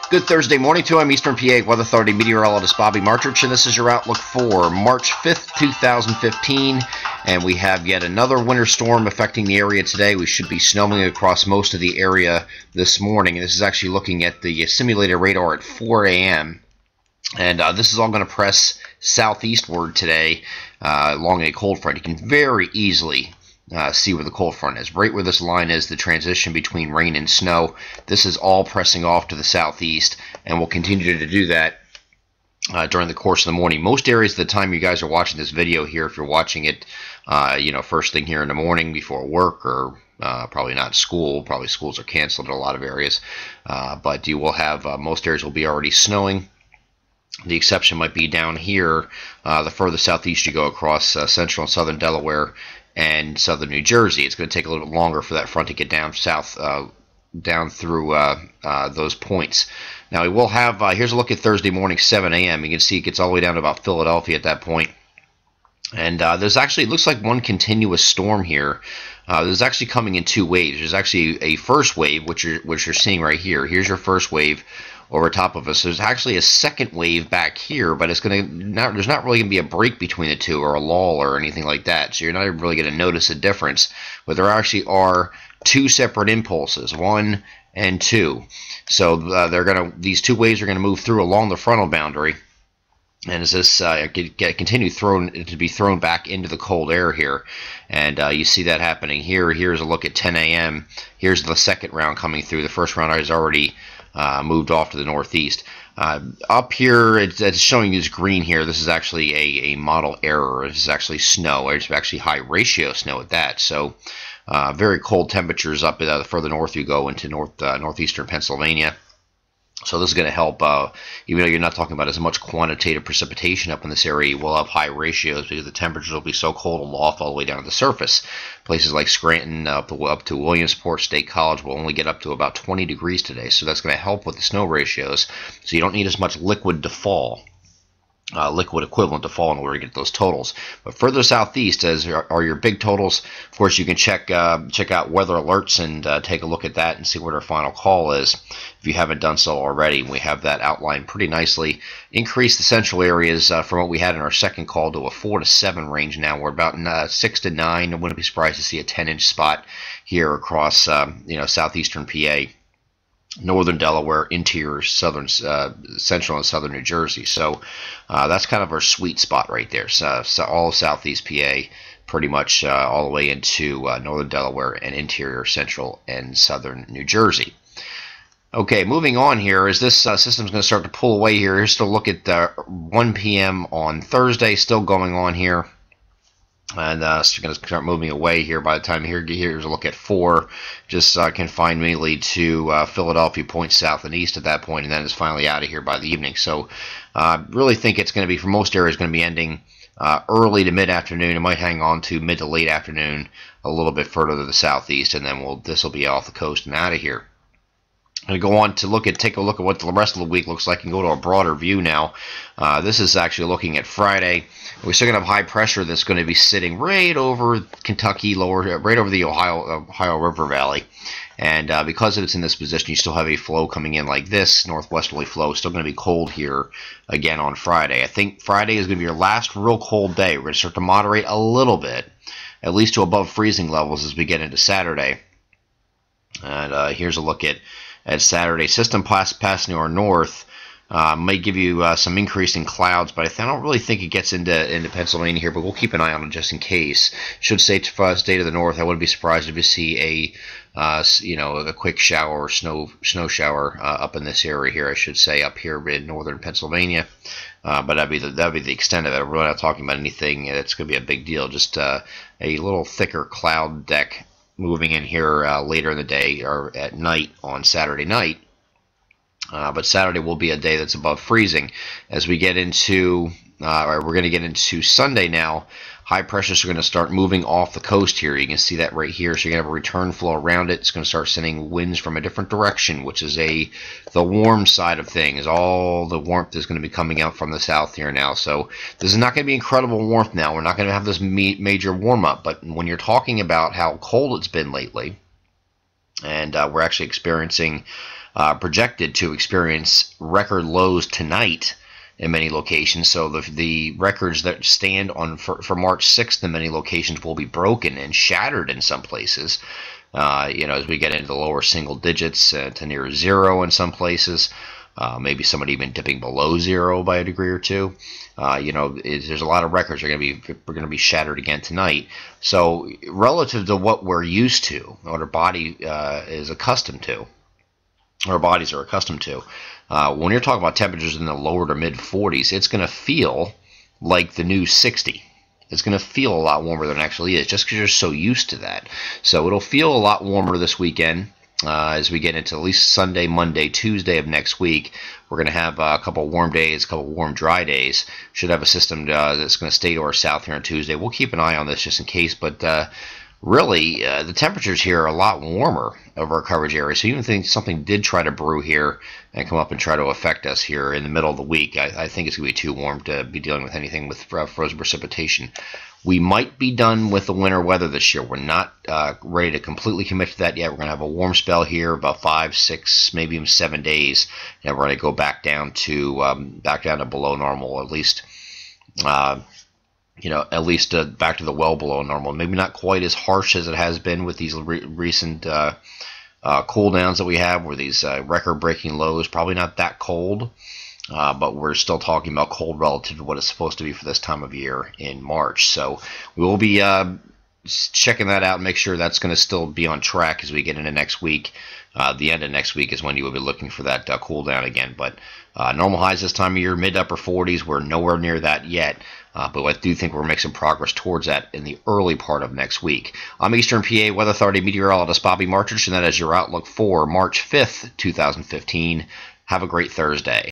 Good Thursday morning to I'm Eastern PA Weather Authority meteorologist Bobby Martrich, and this is your outlook for March 5th, 2015. And we have yet another winter storm affecting the area today. We should be snowing across most of the area this morning. And this is actually looking at the simulated radar at 4 a.m. And this is all going to press southeastward today along a cold front. You can very easily see where the cold front is. Right where this line is, the transition between rain and snow. This is all pressing off to the southeast, and will continue to do that during the course of the morning. Most areas of the time you guys are watching this video here, if you're watching it, first thing here in the morning before work, or probably not school. Probably schools are canceled in a lot of areas, but you will have most areas will be already snowing. The exception might be down here, the further southeast you go across central and southern Delaware and southern New Jersey. It's going to take a little bit longer for that front to get down south, down through those points. Now we will have, here's a look at Thursday morning, 7 a.m. You can see it gets all the way down to about Philadelphia at that point. And there's actually, it looks like one continuous storm here. There's actually coming in two waves. There's actually a first wave, which you're seeing right here. Here's your first wave over top of us. There's actually a second wave back here, but it's going to there's not really going to be a break between the two, or a lull or anything like that. So you're not really going to notice a difference. But there actually are two separate impulses, 1 and 2. So these two waves are going to move through along the frontal boundary. And as this continue to be thrown back into the cold air here, and you see that happening here. Here's a look at 10 a.m. Here's the second round coming through. The first round has already moved off to the northeast. Up here, it's showing you this green here. This is actually a model error. This is actually snow. It's actually high ratio snow at that. So very cold temperatures up the further north you go into northeastern Pennsylvania. So this is going to help, even though you're not talking about as much quantitative precipitation up in this area, you will have high ratios because the temperatures will be so cold aloft all the way down to the surface. Places like Scranton up to Williamsport State College will only get up to about 20 degrees today. So that's going to help with the snow ratios. So you don't need as much liquid to fall. Liquid equivalent to fall in order to get those totals. But further southeast are your big totals. Of course, you can check out weather alerts and take a look at that and see what our final call is if you haven't done so already. We have that outlined pretty nicely. Increase the central areas from what we had in our second call to a 4 to 7 range now. We're about 6 to 9. I wouldn't be surprised to see a 10-inch spot here across southeastern PA, northern Delaware, interior, southern, central and southern New Jersey. So that's kind of our sweet spot right there. So all of southeast PA, pretty much all the way into northern Delaware and interior, central, and southern New Jersey. Okay, moving on here, as this system's going to start to pull away here. Here's to look at 1 p.m. on Thursday, still going on here. And so you're going to start moving away here by the time here's a look at 4, just confined mainly to Philadelphia, points south and east at that point, and then it's finally out of here by the evening. So really think it's going to be, for most areas, going to be ending early to mid-afternoon. It might hang on to mid to late afternoon a little bit further to the southeast, and then this will be off the coast and out of here. I'm going to go on to take a look at what the rest of the week looks like and go to a broader view now. This is actually looking at Friday. We're still going to have high pressure that's going to be sitting right over Kentucky, right over the Ohio River Valley. And because it's in this position, you still have a flow coming in like this, northwesterly flow. Still going to be cold here again on Friday. I think Friday is going to be your last real cold day. We're going to start to moderate a little bit, at least to above freezing levels as we get into Saturday. And here's a look at Saturday. System passing to our north may give you some increasing clouds, but I don't really think it gets into Pennsylvania here, but we'll keep an eye on it just in case. Should stay to the north. I wouldn't be surprised if you see a quick shower or snow shower up in this area here. I should say up here in northern Pennsylvania, but that'd be the extent of it. We're not talking about anything that's going to be a big deal. Just a little thicker cloud deck moving in here later in the day or at night on Saturday night. But Saturday will be a day that's above freezing. As we get into, we're going to get into Sunday now. High pressures are going to start moving off the coast here. You can see that right here. So you're going to have a return flow around it. It's going to start sending winds from a different direction, which is the warm side of things. All the warmth is going to be coming out from the south here now. So this is not going to be incredible warmth now. We're not going to have this major warm-up. But when you're talking about how cold it's been lately, And we're actually projected to experience record lows tonight in many locations. So the records that stand on for March 6th in many locations will be broken and shattered in some places. As we get into the lower single digits to near zero in some places. Maybe somebody even dipping below zero by a degree or two. There's a lot of records we're going to be shattered again tonight. So relative to what we're used to, what our body is accustomed to, our bodies are accustomed to, when you're talking about temperatures in the lower to mid 40s, it's going to feel like the new 60. It's going to feel a lot warmer than it actually is, just because you're so used to that. So it'll feel a lot warmer this weekend. As we get into at least Sunday, Monday, Tuesday of next week, we're going to have a couple warm days, a couple warm dry days. Should have a system that's going to stay to our south here on Tuesday. We'll keep an eye on this just in case, but really, the temperatures here are a lot warmer over our coverage area. So even if something did try to brew here and come up and try to affect us here in the middle of the week, I think it's going to be too warm to be dealing with anything with frozen precipitation. We might be done with the winter weather this year. We're not ready to completely commit to that yet. We're going to have a warm spell here, about 5, 6, maybe even 7 days, and we're going to go back down to below normal, at least. Back to the well below normal. Maybe not quite as harsh as it has been with these recent cool downs that we have, where these record-breaking lows. Probably not that cold. But we're still talking about cold relative to what it's supposed to be for this time of year in March. So we will be checking that out and make sure that's going to still be on track as we get into next week. The end of next week is when you will be looking for that cool down again. But normal highs this time of year, mid to upper 40s. We're nowhere near that yet. But I do think we're making progress towards that in the early part of next week. I'm Eastern PA Weather Authority meteorologist Bobby Martich, and that is your outlook for March 5th, 2015. Have a great Thursday.